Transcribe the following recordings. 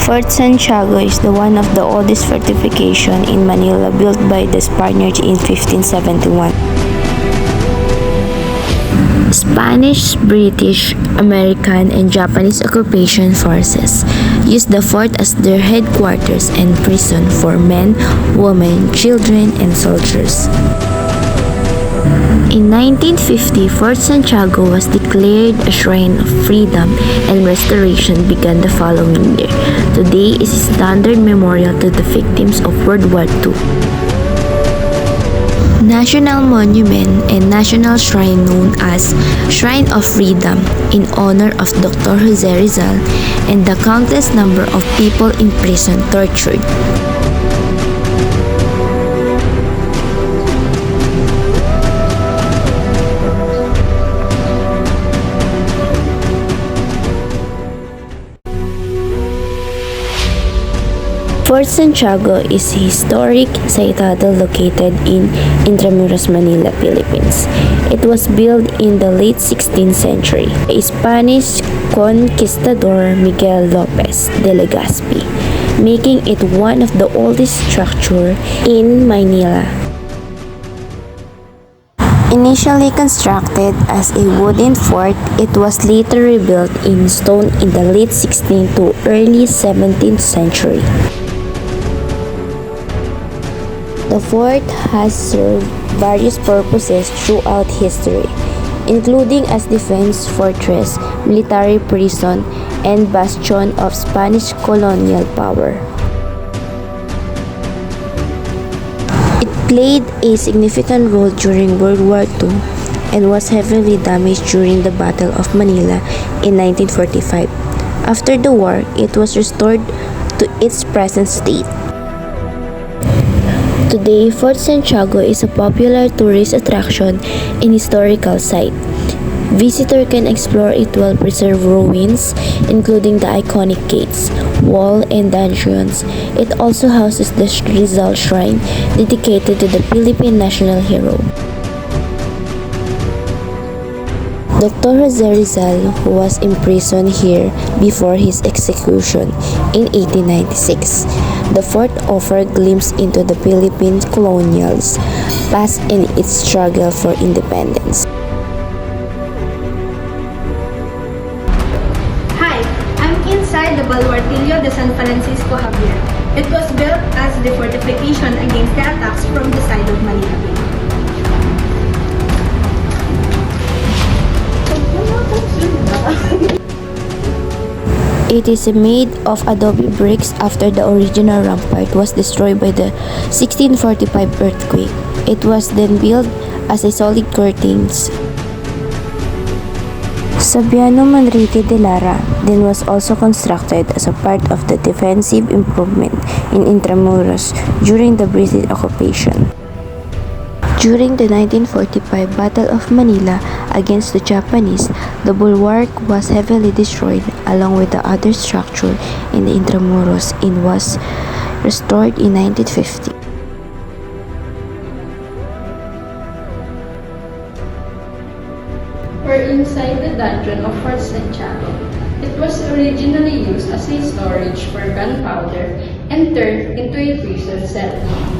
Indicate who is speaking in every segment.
Speaker 1: Fort Santiago is the one of the oldest fortification in Manila built by the Spaniards in 1571. Spanish, British, American, and Japanese occupation forces used the fort as their headquarters and prison for men, women, children, and soldiers. In 1950, Fort Santiago was declared a shrine of freedom and restoration began the following year. Today is a standard memorial to the victims of World War II. National Monument and National Shrine known as Shrine of Freedom in honor of Dr. Jose Rizal and the countless number of people in prison tortured. Fort Santiago is a historic citadel located in Intramuros, Manila, Philippines. It was built in the late 16th century by Spanish conquistador Miguel Lopez de Legazpi, making it one of the oldest structures in Manila. Initially constructed as a wooden fort, it was later rebuilt in stone in the late 16th to early 17th century. The fort has served various purposes throughout history, including as defense fortress, military prison, and bastion of Spanish colonial power. It played a significant role during World War II and was heavily damaged during the Battle of Manila in 1945. After the war, it was restored to its present state. Today, Fort Santiago is a popular tourist attraction and historical site. Visitors can explore its well-preserved ruins, including the iconic gates, wall, and dungeons. It also houses the Rizal Shrine, dedicated to the Philippine national hero. Dr. Jose Rizal was imprisoned here before his execution in 1896. The fort offered glimpse into the Philippine colonials past and its struggle for independence.
Speaker 2: Hi, I'm inside the Baluartillo de San Francisco Javier. It was built as the fortification against the attacks from the side of Manila Bay.
Speaker 1: It is made of adobe bricks after the original rampart was destroyed by the 1645 earthquake. It was then built as a solid curtains. Sabiano Manrique de Lara then was also constructed as a part of the defensive improvement in Intramuros during the British occupation. During the 1945 Battle of Manila against the Japanese, the bulwark was heavily destroyed along with the other structure in the Intramuros and was restored in 1950.
Speaker 3: We're inside the dungeon of Fort Santiago. It was originally used as a storage for gunpowder and turned into a prison cell.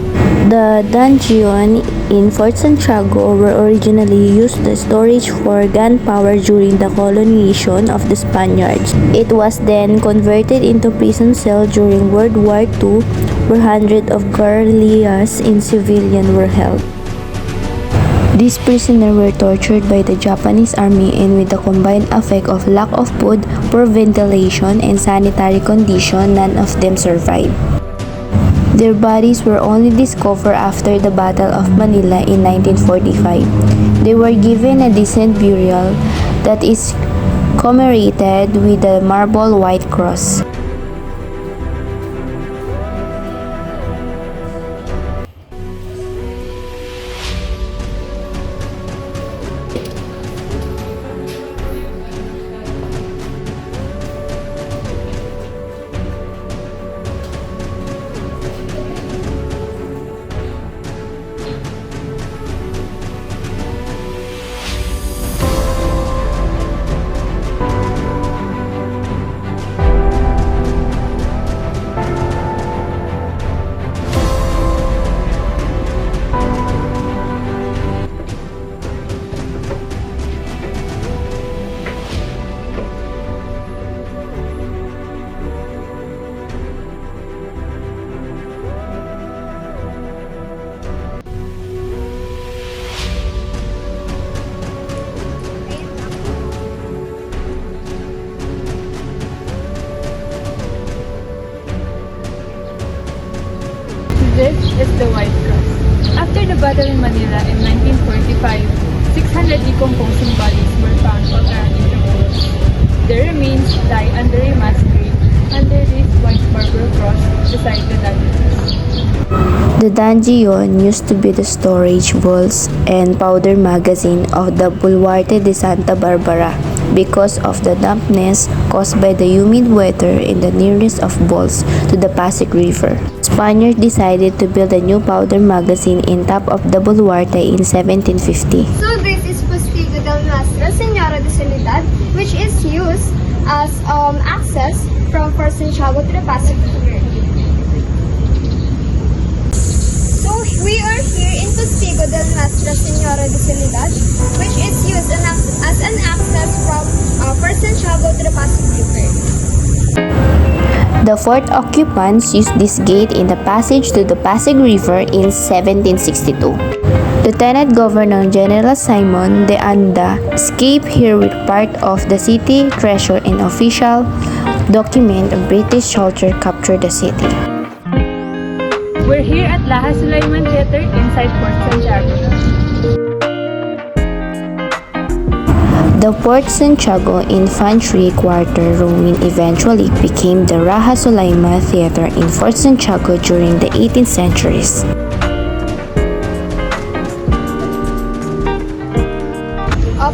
Speaker 1: The dungeon in Fort Santiago were originally used as storage for gunpowder during the colonization of the Spaniards. It was then converted into prison cell during World War II, where hundreds of guerrillas and civilians were held. These prisoners were tortured by the Japanese army and with the combined effect of lack of food, poor ventilation, and sanitary condition, none of them survived. Their bodies were only discovered after the Battle of Manila in 1945. They were given a decent burial that is commemorated with a marble white cross.
Speaker 4: This is the White Cross. After the battle in Manila in 1945, 600 decomposing bodies were found all around in the world. Their remains lie under a mass grave under this white marble cross beside the dungeons.
Speaker 1: The dungeon used to be the storage vaults and powder magazine of the Bulwarte de Santa Barbara because of the dampness caused by the humid weather and the nearness of vaults to the Pasig River. Spaniards decided to build a new powder magazine in top of the Bulwarte in 1750.
Speaker 5: So this is Postigo del Nuestra Señora de Soledad, which is used as access from Fort Santiago to the Pasig River. So we are here in Postigo del Nuestra Señora de Soledad, which is used as an access from Fort Santiago to the Pasig River.
Speaker 1: The fort occupants used this gate in the passage to the Pasig River in 1762. Lieutenant Governor General Simon de Anda escaped here with part of the city treasure and official document of British soldier captured the city.
Speaker 4: We're here at Laha Sulaiman Theater inside Fort Santiago.
Speaker 1: The Fort Santiago Infantry Quarter ruin eventually became the Raha Sulaima Theater in Fort Santiago during the 18th centuries.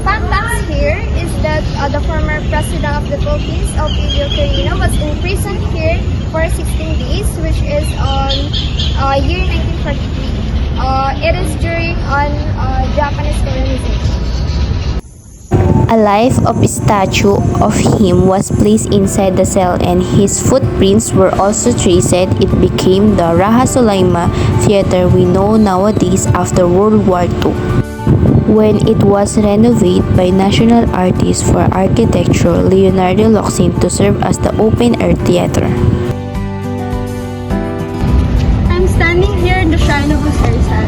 Speaker 5: Fun fact here is that the former president of the Philippines, Elpidio Quirino, was imprisoned here for 16 days, which is on year 1943. It is during Japanese colonization.
Speaker 1: A life-of statue of him was placed inside the cell and his footprints were also traced. It became the Raha Sulaima Theater we know nowadays after World War II, when it was renovated by national artist for architecture Leonardo Locsin to serve as the open-air theater.
Speaker 2: I'm standing here in the shrine of Jose Rizal.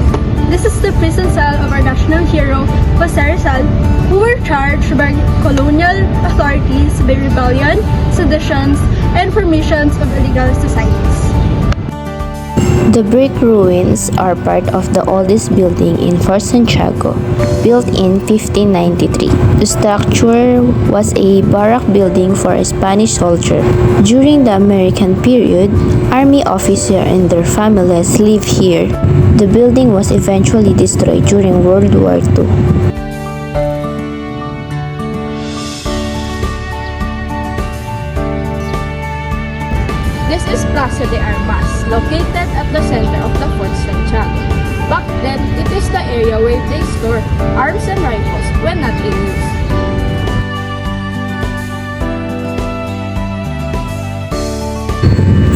Speaker 2: This is the prison cell of our national hero, Jose Rizal, who were charged by colonial authorities by rebellion, seditions, and formations of illegal societies.
Speaker 1: The brick ruins are part of the oldest building in Fort Santiago, built in 1593. The structure was a barrack building for a Spanish soldier. During the American period, army officers and their families lived here. The building was eventually destroyed during World War II.
Speaker 3: This is Plaza de Armas, located at the center of the Fort Santiago. Back then, it is the area where they stored arms and rifles when not in use.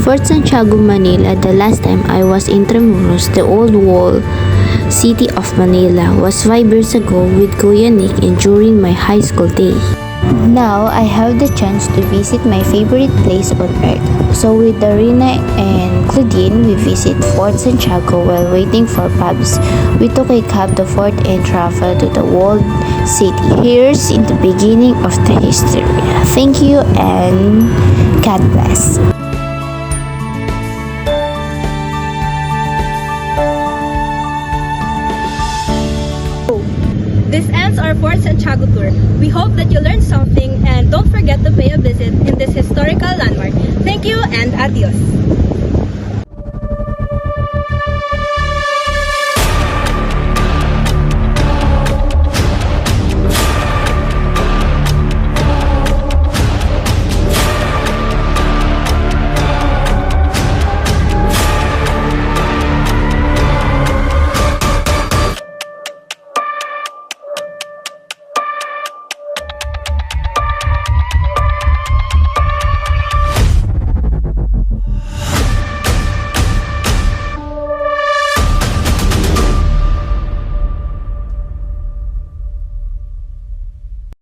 Speaker 1: Fort Santiago, Manila. The last time I was in Intramuros, the old wall city of Manila, was 5 years ago with Kuya Nick and during my high school day. Now, I have the chance to visit my favorite place on earth. So with Darina and Claudine, we visit Fort Santiago while waiting for pubs. We took a cab to Fort and traveled to the walled city. Here's in the beginning of the history. Thank you and God bless.
Speaker 2: This ends our Fort Santiago tour. We hope that you learned something and don't forget to pay a visit in this historical landmark. Thank you and adios.